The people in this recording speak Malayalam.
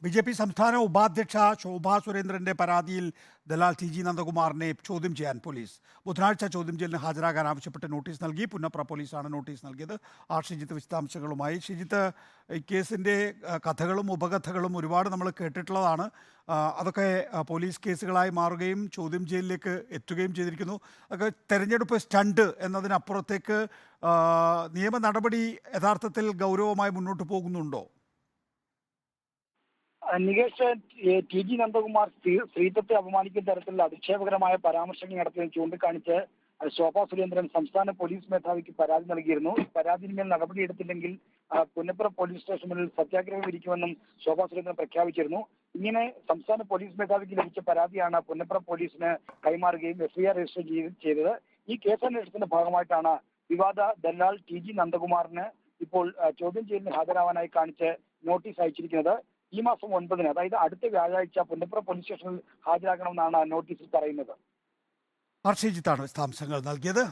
ബി.ജെ.പി. സംസ്ഥാന ഉപാധ്യക്ഷ ശോഭാ സുരേന്ദ്രന്റെ പരാതിയിൽ ദലാൽ ടി ജി നന്ദകുമാറിനെ ചോദ്യം ചെയ്യാൻ പോലീസ് ബുധനാഴ്ച ചോദ്യം ചെയ്യലിന് ഹാജരാകാൻ ആവശ്യപ്പെട്ട് നോട്ടീസ് നൽകി. പുന്നപ്ര പോലീസാണ് നോട്ടീസ് നൽകിയത്. ഷിജിത്ത് വിശദാംശങ്ങളുമായി. ഷിജിത്ത്, ഈ കേസിൻ്റെ കഥകളും ഉപകഥകളും ഒരുപാട് നമ്മൾ കേട്ടിട്ടുള്ളതാണ്. അതൊക്കെ പോലീസ് കേസുകളായി മാറുകയും ചോദ്യം ചെയ്യലിലേക്ക് എത്തുകയും ചെയ്തിരിക്കുന്നു. അതൊക്കെ തെരഞ്ഞെടുപ്പ് സ്റ്റണ്ട് എന്നതിനപ്പുറത്തേക്ക് നിയമ നടപടി യഥാർത്ഥത്തിൽ ഗൗരവമായി മുന്നോട്ട് പോകുന്നുണ്ടോ? നികേഷ്, ടി ജി നന്ദകുമാർ സ്ത്രീത്വത്തെ അപമാനിക്കുന്ന തരത്തിലുള്ള അധിക്ഷേപകരമായ പരാമർശങ്ങൾ നടത്തിയത് ചൂണ്ടിക്കാണിച്ച് ശോഭാ സുരേന്ദ്രൻ സംസ്ഥാന പോലീസ് മേധാവിക്ക് പരാതി നൽകിയിരുന്നു. പരാതിന്മേൽ നടപടിയെടുത്തില്ലെങ്കിൽ പുന്നപ്ര പോലീസ് സ്റ്റേഷനിൽ സത്യാഗ്രഹം ഇരിക്കുമെന്നും ശോഭാ സുരേന്ദ്രൻ പ്രഖ്യാപിച്ചിരുന്നു. ഇങ്ങനെ സംസ്ഥാന പോലീസ് മേധാവിക്ക് ലഭിച്ച പരാതിയാണ് പുന്നപ്ര പോലീസിന് കൈമാറുകയും എഫ്ഐആർ രജിസ്റ്റർ ചെയ്തത്. ഈ കേസന്വേഷണത്തിന്റെ ഭാഗമായിട്ടാണ് വിവാദ ദല്ലാൽ ടി ജി നന്ദകുമാറിന് ഇപ്പോൾ ചോദ്യം ചെയ്യലിന് ഹാജരാവാനായി കാണിച്ച് നോട്ടീസ് അയച്ചിരിക്കുന്നത്. ഈ മാസം 9-ന്, അതായത് അടുത്ത വ്യാഴാഴ്ച പുന്നപ്ര പോലീസ് സ്റ്റേഷനിൽ ഹാജരാകണമെന്നാണ് നോട്ടീസിൽ പറയുന്നത്. ഷിജിത്താണ് വിശദാംശങ്ങൾ നൽകിയത്.